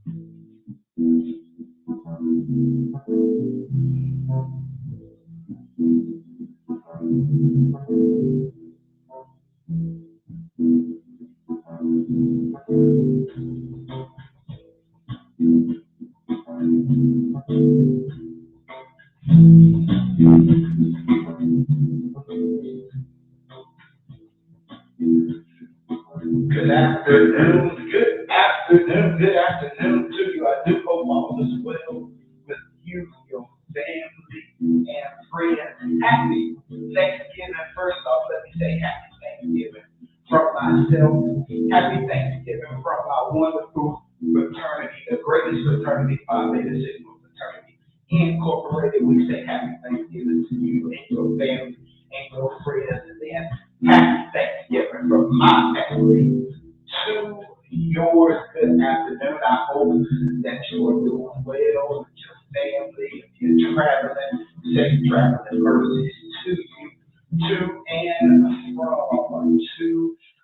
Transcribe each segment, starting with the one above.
Good afternoon, good afternoon, good afternoon to you. I do hope all is well with you, your family, and friends. Happy Thanksgiving. First off, let me say happy Thanksgiving from myself. Happy Thanksgiving from my wonderful fraternity, the greatest fraternity, Phi Beta Sigma Fraternity Incorporated. We say happy Thanksgiving to you and your family and your friends. And then happy Thanksgiving from my family to yours. Good afternoon. I hope that you are doing well with your family. If you're traveling, safe traveling mercies to you. To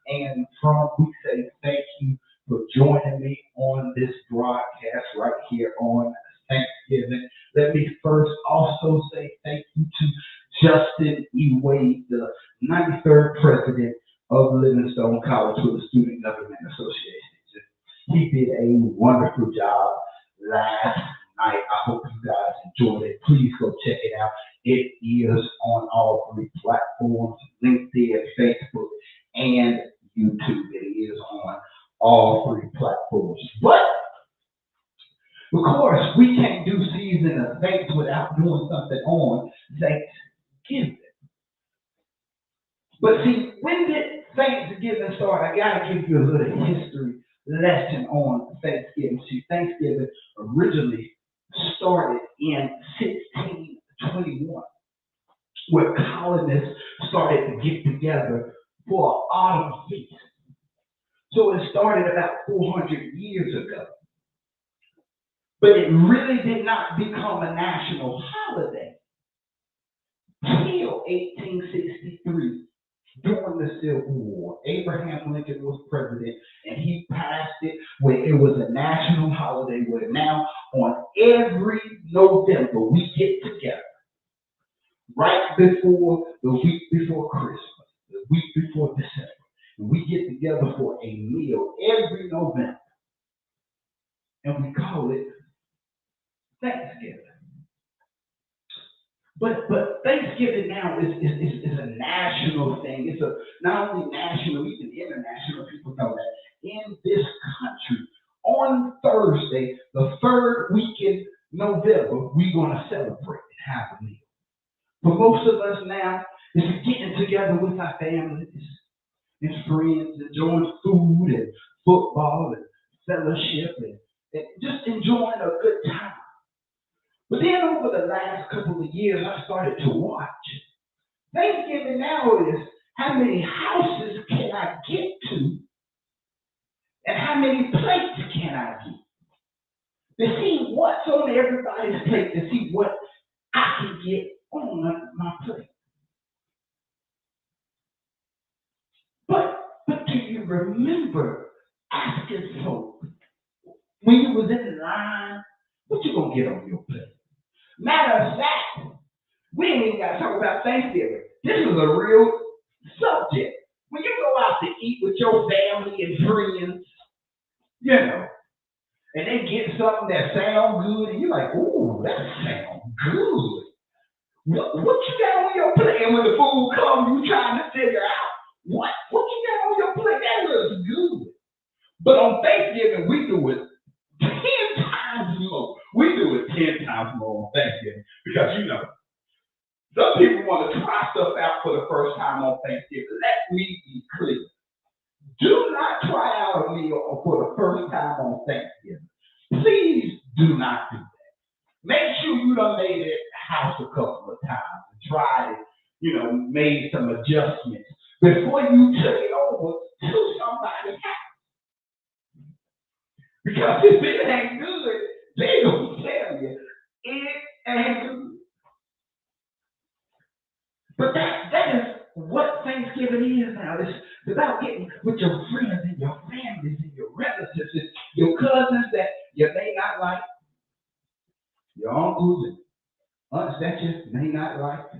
and from, we say thank you for joining me on this broadcast right here on Thanksgiving. Let me first also say thank you to Justin E. Wade, the 93rd president of Livingstone College with the Student Government Association. He did a wonderful job last night. I hope you guys enjoyed it. Please go check it out. It is on all three platforms, LinkedIn, Facebook, and YouTube. It is on all three platforms. But of course, we can't do season of thanks without doing something on Thanksgiving. But see, when did Thanksgiving start? I gotta give you a little history lesson on Thanksgiving. See, Thanksgiving originally started in 1621, where colonists started to get together for an autumn feast. So it started about 400 years ago. But it really did not become a national holiday till 1863 during the Civil War. Abraham Lincoln was president and he passed it where it was a national holiday where now on every November we get together right before the week before Christmas, the week before December. And we get together for a meal every November and we call it Thanksgiving. But Thanksgiving now is a national thing. It's a not only national, even international. People know that in this country on Thursday, the third week in November, we're gonna celebrate and have a meal. For most of us now, it's getting together with our families and friends, enjoying food and football and fellowship and just enjoying a good time. But then over the last couple of years, I started to watch. Thanksgiving now is how many houses can I get to and how many plates can I get? To see what's on everybody's plate, to see what I can get on my plate. But do you remember asking folk when you was in line, what you gonna get on your plate? Matter of fact, we ain't even got to talk about Thanksgiving. This is a real subject. When you go out to eat with your family and friends, you know, and they get something that sounds good, and you're like, ooh, that sounds good. What you got on your plate? And when the food comes, you trying to figure out what you got on your plate. That looks good. But on Thanksgiving, we do it 10 times more. We do it 10 times more on Thanksgiving because some people want to try stuff out for the first time on Thanksgiving. Let me be clear. Do not try out a meal for the first time on Thanksgiving. Please do not do that. Make sure you done made it house a couple of times and tried it, made some adjustments before you took it over to somebody's house. Because if it ain't good, they gonna tell you it ain't good. But that is what Thanksgiving is now. It's about getting with your friends and your families and your relatives. Your cousins that you may not like, your uncles and aunts that you may not like,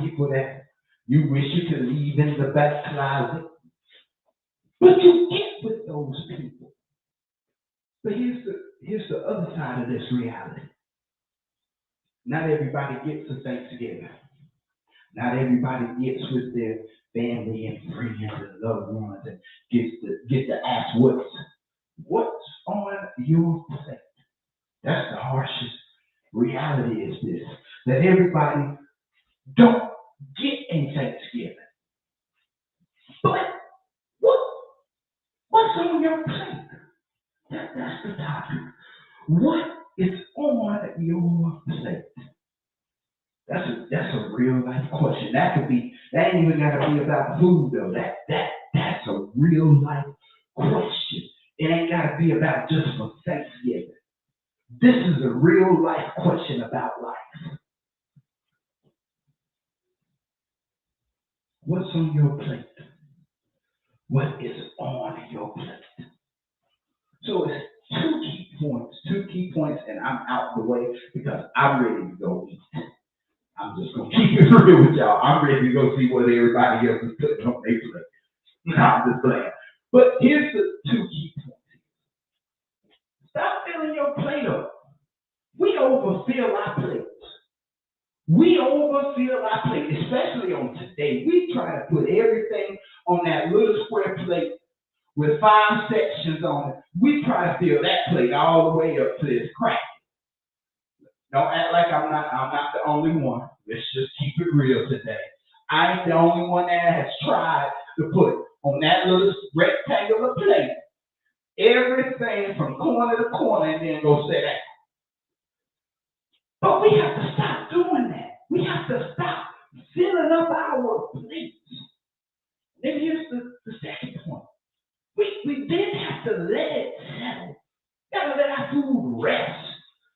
people that you wish you could leave in the back closet. But you get with those people. But here's the other side of this reality. Not everybody gets to Thanksgiving. Not everybody gets with their family and friends and loved ones and get to ask what's on your plate. That's the harshest reality is this, that everybody don't get a Thanksgiving. But what what's on your plate? That's the topic. What is on your plate? That's a real life question. That ain't even gotta be about food though. That's a real life question. It ain't gotta be about just for Thanksgiving. This is a real life question about life. What's on your plate? What is on your plate? So it's two key points, and I'm out the way because I'm ready to go eat. I'm just gonna keep it real with y'all. I'm ready to go see what everybody else is putting on their plate. No, I'm just playing. But here's the two key points. Stop filling your plate up. We overfill our plates. We overfill our plate, especially on today. We try to put everything on that little square plate with 5 sections on it. We try to fill that plate all the way up to this crack. Don't act like I'm not the only one. Let's just keep it real today. I ain't the only one that has tried to put on that little rectangular plate everything from corner to corner and then go sit down. But we have to stop doing that. We have to stop filling up our plates. Then here's the second point. We then have to let it settle. We gotta let our food rest,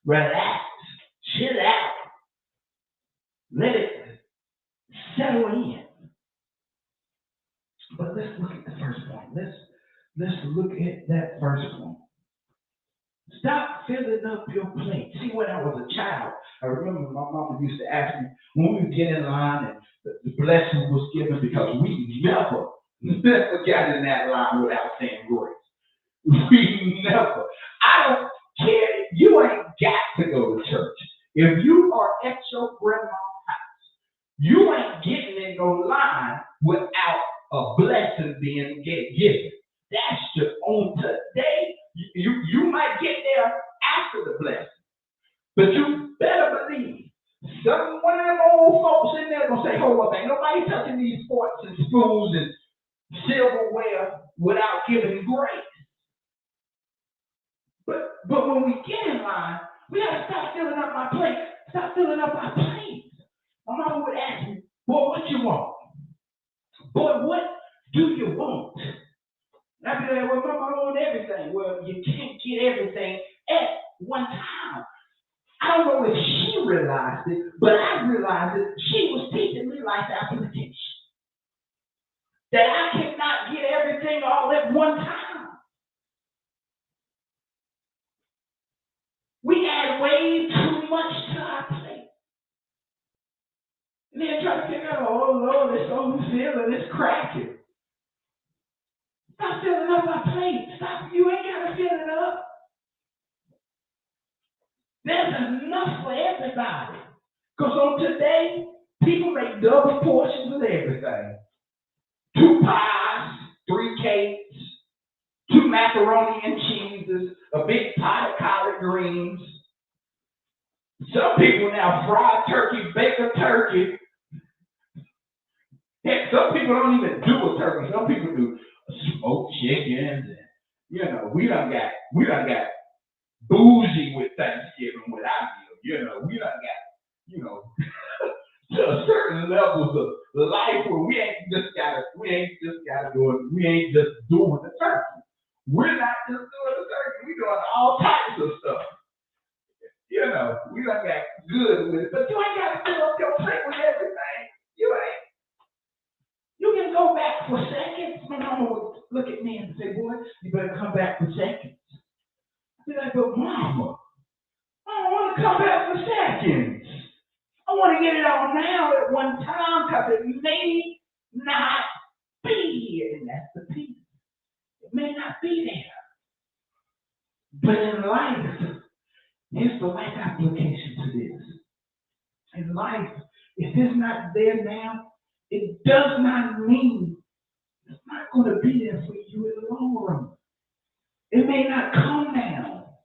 relax, chill out. Let it settle in. But let's look at the first point. Let's look at that first point. Stop filling up your plate. See, when I was a child, I remember my mama used to ask me when we would get in line and the blessing was given because we never got in that line without saying grace. We never. I don't care. You ain't got to go to church. If you are at your grandma's house, you ain't getting in no line without a blessing being given. That's just on today. You might get there after the blessing, but you better believe one of them old folks in there gonna say, "Hold up, ain't nobody touching these forks and spoons and silverware without giving grace." But when we get in line, we gotta stop filling up my plate. Stop filling up our plates. My mama would ask me, "Boy, what you want? Boy, what do you want?" And I'd be like, "Well, Mama, I want everything." Well, you can't get everything at one time. I don't know if she realized it, but I realized it. She was teaching me life application. That I cannot get everything all at one time. We add way too much to our plate. And then try to figure out, "Oh Lord, it's overfilling, it's cracking." Stop filling up our plate. Stop. You ain't got to fill it up. There's enough for everybody. Because on today, people make double portions of everything. 2 pies, 3 cakes, 2 macaroni and cheeses, a big pot of collard greens. Some people now fry turkey, bake a turkey. Heck, some people don't even do a turkey. Some people do smoked chickens, and we done got bougie with Thanksgiving with our meal. We done got to a certain levels of life where we ain't just doing the turkey. We're not just doing the turkey. We're doing all types of stuff. We done got good with it, but you ain't got to fill up your plate with everything. You can go back for seconds. My mama would look at me and say, boy, you better come back for seconds. I be like, but mama, I don't want to come back for seconds. I want to get it all now at one time because it may not be here. And that's the piece. It may not be there. But in life, here's the life application to this. In life, if it's not there now, it does not mean it's not going to be there for you in the long run. It may not come now.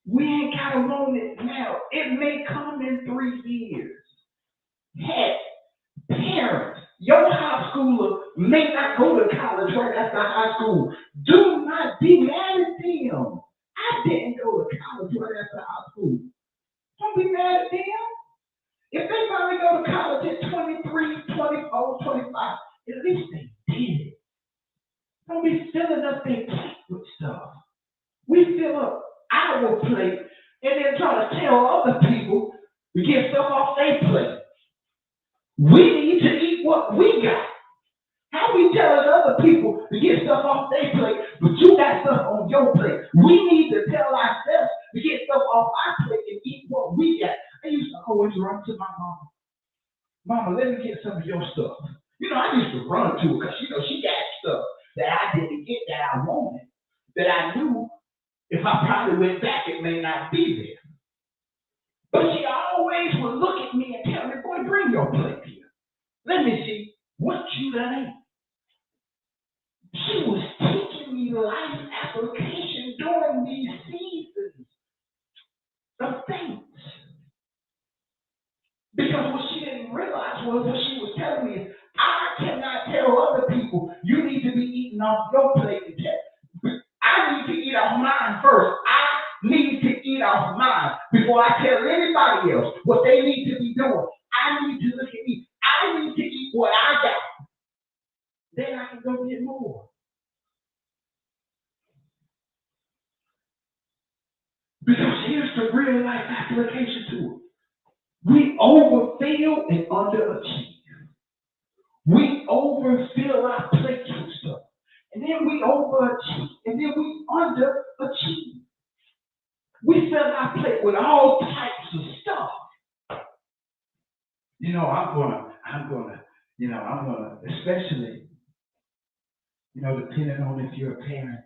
We ain't got to want it now. It may come in 3 years. Heck, parents, your high schooler may not go to college right after high school. Do not be mad at them. I didn't go to college right after high school. Don't be mad at them. If they finally go to college at 23, 24, 25, at least they did it. Don't be filling up their plate with stuff. We fill up our plate and then try to tell other people to get stuff off their plate. We need to eat what we got. How we telling other people to get stuff off their plate, but you got stuff on your plate? We need to tell ourselves to get stuff off our plate and eat what we got. I used to always run to my mama. Mama, let me get some of your stuff. I used to run to her because, she got stuff that I didn't get that I wanted, that I knew if I probably went back, it may not be there. But she always would look at me and tell me, boy, bring your plate here. Let me see what you done ate. She was teaching me life application during these seasons of things. Because what she didn't realize was what she was telling me is, I cannot tell other people, you need to be eating off your plate. I need to eat off mine first. I need to eat off mine before I tell anybody else what they need to be doing. I need to look at me. I need to eat what I got. Then I can go get more. Because here's the real life application to it. We overfill and underachieve. We overfill our plates with stuff. And then we overachieve. And then we underachieve. We fill our plate with all types of stuff. I'm gonna, especially, depending on if you're a parent.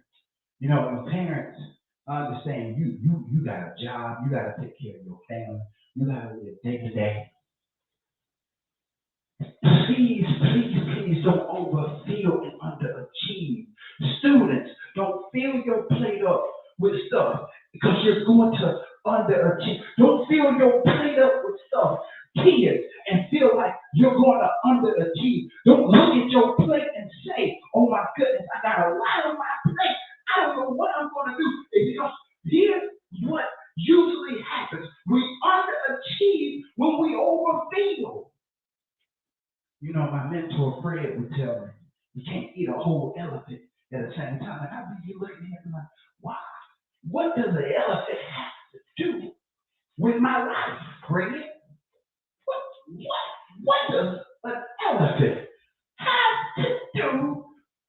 As parents, I understand you got a job, you gotta take care of your family, you gotta live day to day. Please don't overfill and underachieve. Students, don't fill your plate up with stuff because you're going to underachieve. Don't fill your plate up with stuff, kids, and feel like you're going to underachieve. Don't look at your plate and say, oh my goodness, I got a lot on my plate. I don't know what I'm going to do. Because here's what usually happens. We underachieve when we overfill. My mentor Fred would tell me, you can't eat a whole elephant at the same time. And I'd be looking at him like, why? What does an elephant have to do with my life, Fred? What does an elephant have to do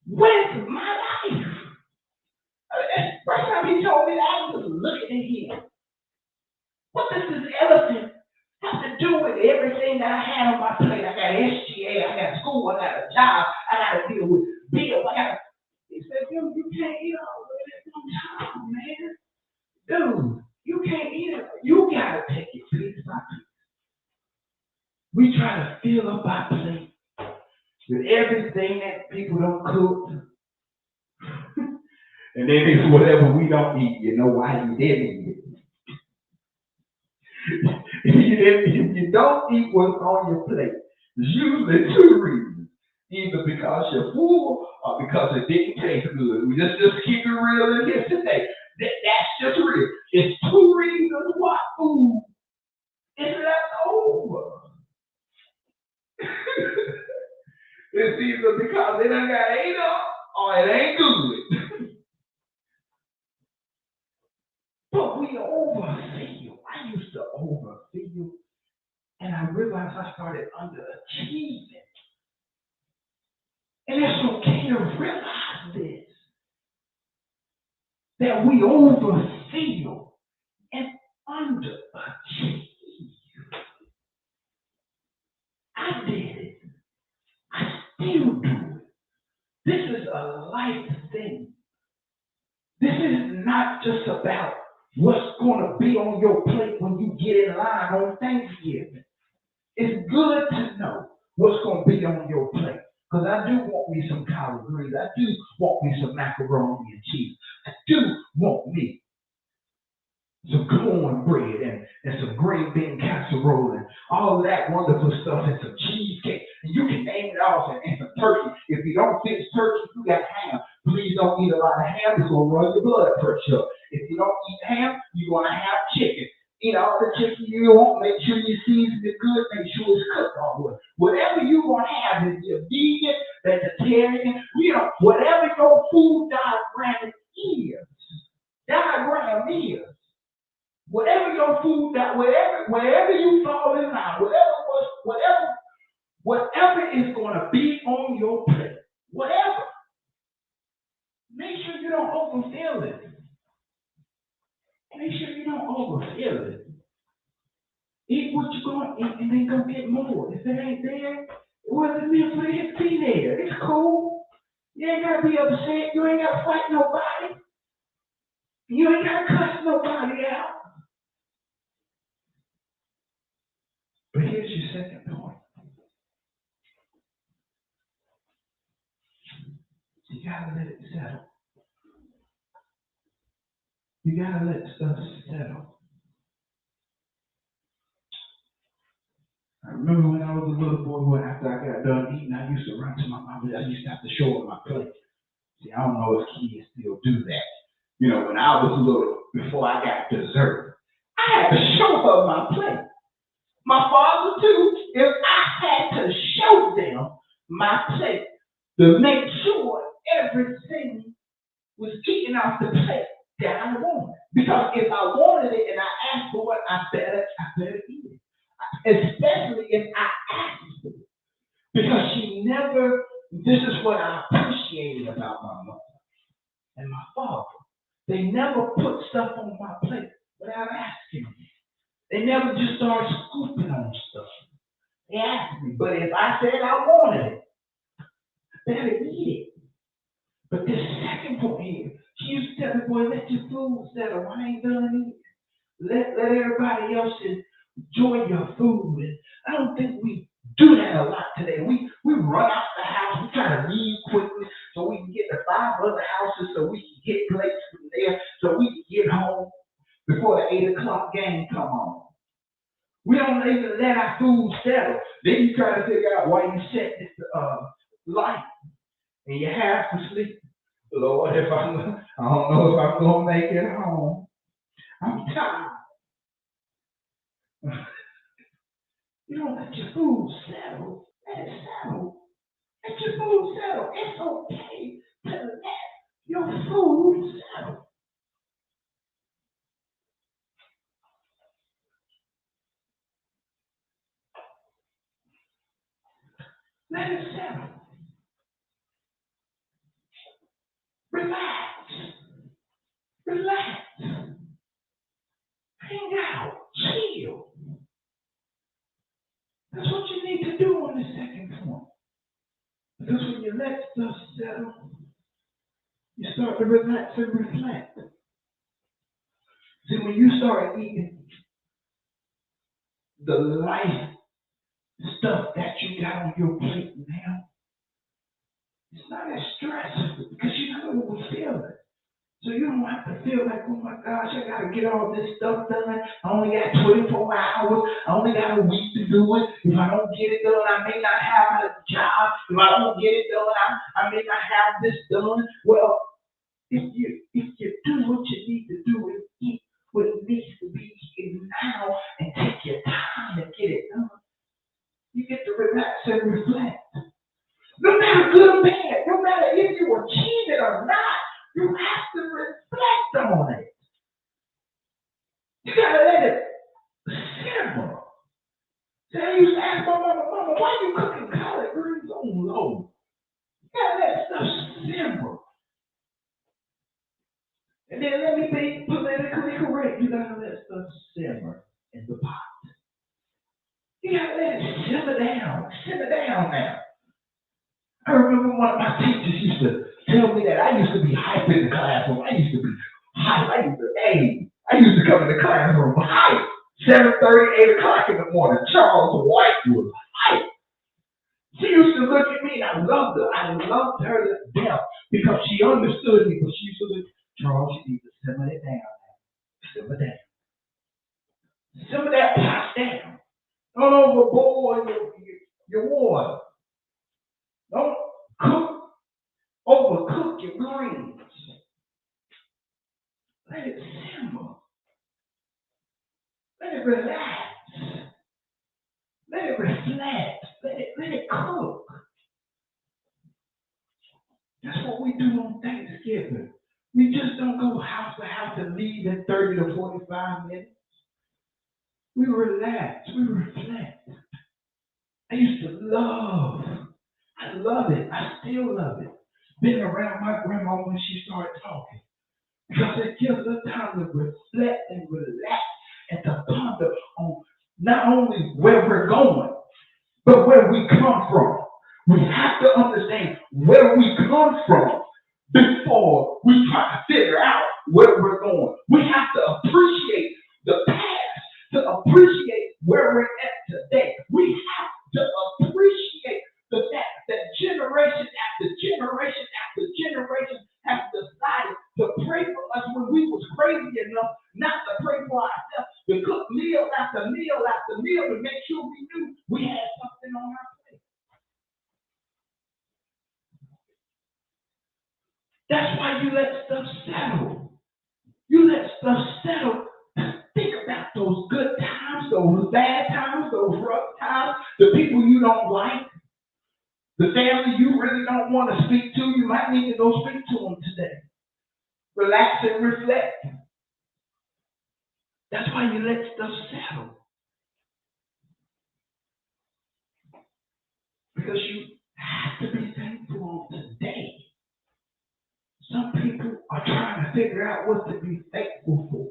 with my life? First time he told me that, I was looking at him. What does this elephant have to do with everything that I had on my plate? I got SGA, I got school, I got a job, I got to deal with bills. He said, dude, you can't eat all of it at one time, man. Dude, you can't eat it. You got to take it piece by piece. We try to fill up our plate with everything that people don't cook. And then it's whatever we don't eat. You know why you didn't eat it. If you don't eat what's on your plate, there's usually 2 reasons. Either because you're full or because it didn't taste good. We just keep it real in here today. That's just real. It's 2 reasons why food is left over. It's either because it done got ate up or it ain't good. But we overfill. I used to overfill, and I realized I started underachieving. And it's okay to realize that we overfeel and underachieve. I did it. I still do it. This is a life thing. This is not just about what's going to be on your plate when you get in line on Thanksgiving. It's good to know what's going to be on your plate. Because I do want me some collard greens. I do want me some macaroni and cheese. I do want me some cornbread and some green bean casserole and all of that wonderful stuff and some cheesecake. And you can name it all and some turkey. If you don't fix turkey, you got ham. Please don't eat a lot of ham. It's going to run your blood pressure up. If you don't eat ham, you're going to have chicken. Eat all the chicken you want. Make sure you season it good. Make sure it's cooked all good. Whatever you want to have, if you're vegan, vegetarian, whatever your food diagram is. Whatever your food that wherever you fall in line, whatever is going to be on your plate, whatever. Make sure you don't overfill it. Make sure you don't overfill it. Eat what you're going to eat and then go get more. If it ain't there, it wasn't meant for it to be there. It's cool. You ain't got to be upset. You ain't got to fight nobody. You ain't got to cuss nobody out. But here's your second point. You got to let it settle. You got to let stuff settle. I remember when I was a little boy, after I got done eating, I used to run to my mom. I used to have to show her my plate. See, I don't know if kids still do that. When I was little, before I got dessert, I had to show her my plate. My father, too, if I had to show them my plate to make sure everything was eaten off the plate that I wanted. Because if I wanted it and I asked for it, I better eat it. Especially if I asked for it. Because this is what I appreciated about my mother and my father. They never put stuff on my plate without asking me. They never just started scooping on stuff. They asked me. But if I said I wanted it, I better eat it. But this second point here, she used to tell me, boy, let your food settle. I ain't done eating. Let everybody else enjoy your food. And I don't think we do that a lot today. We run out the house. We try to leave quickly so we can get to 5 other houses so we can get plates from there so we can get home before the 8 o'clock game come on. We don't even let our food settle. Then you try to figure out why you set this light and you're half asleep. Lord, I don't know if I'm going to make it home. I'm tired. You don't let your food settle. Let it settle. Let your food settle. It's okay to let your food settle. Let it settle. Relax. Hang out. Chill. That's what you need to do on the second point. Because when you let stuff settle, you start to relax and reflect. See, when you start eating the life stuff that you got on your plate now, it's not as stressful because you know what we feel it. So you don't have to feel like, oh my gosh, I got to get all this stuff done. I only got 24 hours. I only got a week to do it. If I don't get it done, I may not have a job. If I don't get it done, I may not have this done. Well, if you do what you need to do and eat what needs to be eaten now and take your time and get it done, you get to relax and reflect. No matter good or bad, no matter if you achieve it or not, you have to reflect on it. You gotta let it simmer. So I used to ask my mama, why you cooking collard greens on low? You gotta let stuff simmer. And then Hey, I used to come in the classroom hype. 7:30, 8 o'clock in the morning. Charles White was hype. She used to look at me and I loved her. I loved her to death because she understood me. But she used to look, Charles, you need to simmer it down. Simmer down. Simmer that pot down. Don't overboard your water. Don't cook, overcook your greens. Let it simmer. Let it relax. Let it reflect. Let it cook. That's what we do on Thanksgiving. We just don't go house to house and leave in 30 to 45 minutes. We relax. We reflect. I love it. I still love it. Being around my grandma when she started talking. Because it gives us time to reflect and relax and to ponder on not only where we're going, but where we come from. We have to understand where we come from before we try to figure out where we're going. We have to appreciate the past to appreciate where we're at today. We have to appreciate the fact that generation after generation after generation have decided to pray for us when we was crazy enough not to pray for ourselves, to cook meal after meal after meal to make sure we knew we had something on our plate. That's why you let stuff settle. You let stuff settle. Think about those good times, those bad times, those rough times, the people you don't like, the family you really don't want to speak to. You might need to go speak to them today. Relax and reflect. That's why you let stuff settle. Because you have to be thankful on today. Some people are trying to figure out what to be thankful for.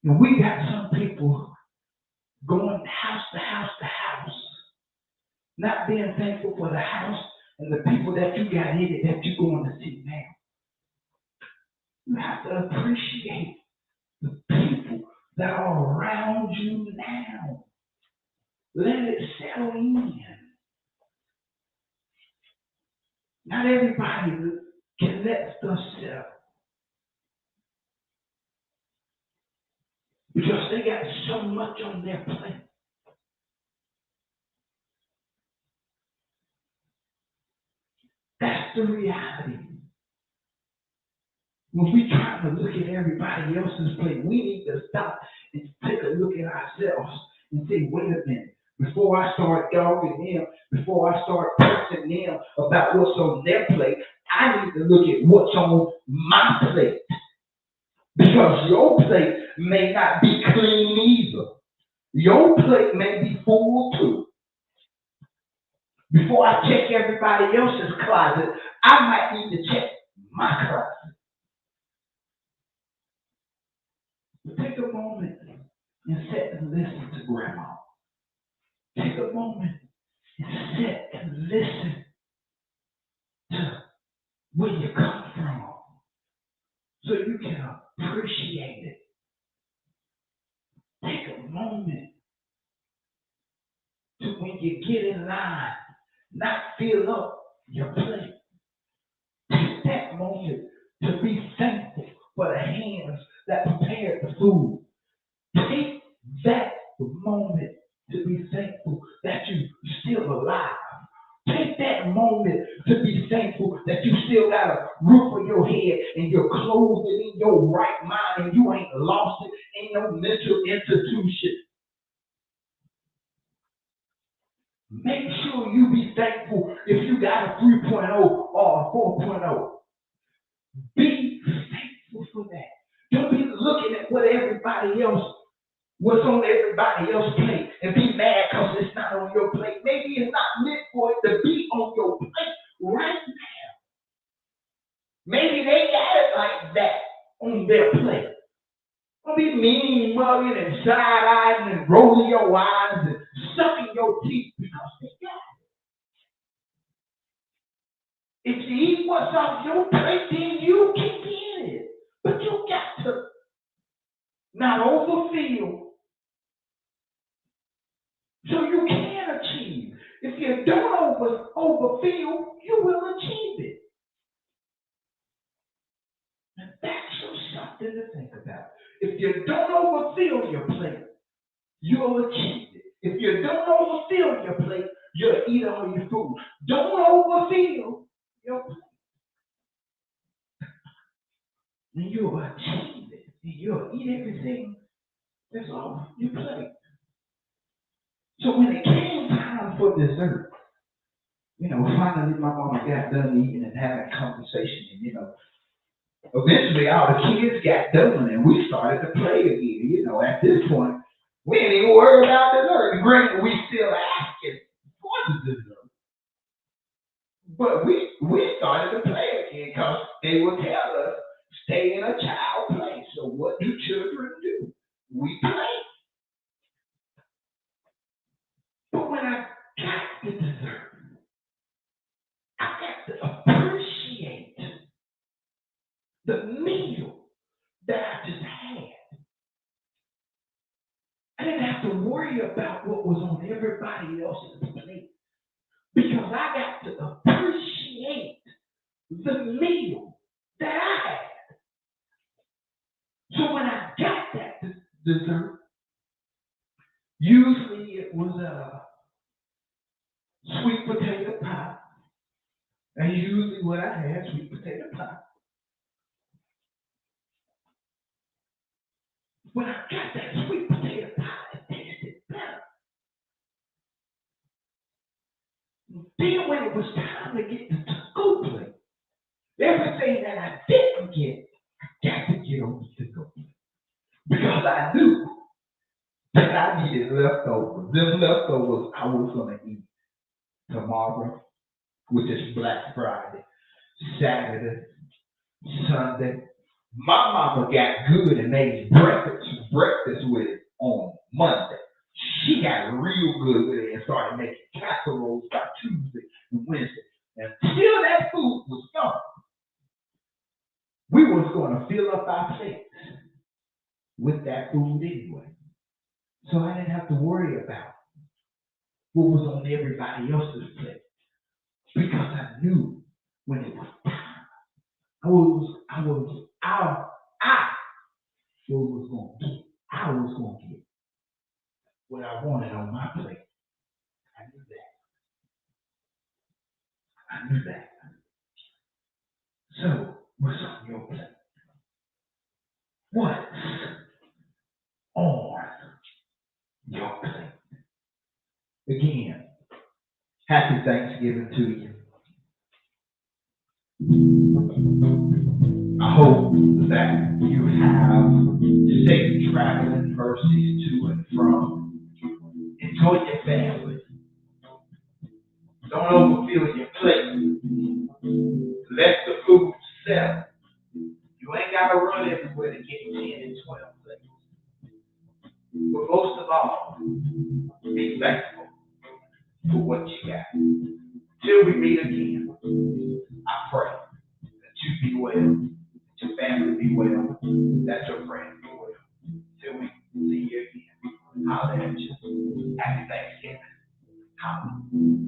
And we got some people going house to house to house, not being thankful for the house and the people that you got in it that you're going to see now. You have to appreciate the people that are around you now. Let it settle in. Not everybody can let stuff settle because they got so much on their plate. That's the reality. When we try to look at everybody else's plate, we need to stop and take a look at ourselves and say, wait a minute. Before I start dogging them, before I start pressing them about what's on their plate, I need to look at what's on my plate. Because your plate may not be clean either. Your plate may be full too. Before I check everybody else's closet, I might need to check my closet. But take a moment and sit and listen to grandma. Take a moment and sit and listen to where you come from so you can appreciate it. Take a moment to when you get in line, not fill up your plate. Take that moment to be thankful for the hands that prepared the food. Take that moment to be thankful that you're still alive. Take that moment to be thankful that you still got a roof over your head and you're clothed in your right mind and you ain't lost it in no mental institution. Make sure you be thankful if you got a 3.0 or a 4.0. Be thankful for that. Don't be looking at what's on everybody else's plate and be mad because it's not on your plate. Maybe it's not meant for it to be on your plate right now. Maybe they got it like that on their plate. Don't be mean, mugging, and side-eyeing and rolling your eyes and sucking your teeth because they got it. If you eat what's off your plate, then you can get it. But you got to not overfill. So you can achieve. If you don't overfill, you will achieve it. And that's just something to think about. If you don't overfill your plate, you'll achieve it. If you don't overfill your plate, you'll eat all your food. Don't overfill your plate. And you'll achieve it. And you'll eat everything that's off your plate. So when it came time for dessert, finally my mama got done eating and having a conversation, and eventually all the kids got done and we started to play again. At this point, we ain't even worried about dessert. Granted, we still asking for the dessert. But we started to play again because they would tell us, stay in a child play. So what do children do? We play. But when I got the dessert, I got to appreciate the meal that I just had. I didn't have to worry about what was on everybody else's plate because I got to appreciate the meal that I had. So when I got that dessert, usually it was a sweet potato pie. And usually what I had, sweet potato pie. When I got that sweet potato pie, it tasted better. Then when it was time to get the to-go plate, everything that I didn't get, I got to get on the to-go plate. Because I knew that I needed leftovers. Them leftovers I was going to eat tomorrow, which is Black Friday, Saturday, Sunday. My mama got good and made breakfast with it on Monday. She got real good with it and started making casseroles by Tuesday and Wednesday. Until that food was gone, we was going to fill up our plates with that food anyway. So I didn't have to worry about what was on everybody else's plate because I knew when it was time. I was going to get. I was going to get what I wanted on my plate. I knew that. I knew that. So, what's on your plate? What's on your plate? Again, happy Thanksgiving to you. I hope that you have safe traveling mercies to and from. Enjoy your family. Don't overfill your plate. Let the food settle. You ain't got to run everywhere to get 10 and 12 plates. But most of all, be thankful for what you got. Till we meet again, I pray that you be well, that your family be well, that your friends be well. Till we see you again, holler at you. Happy Thanksgiving. Holler.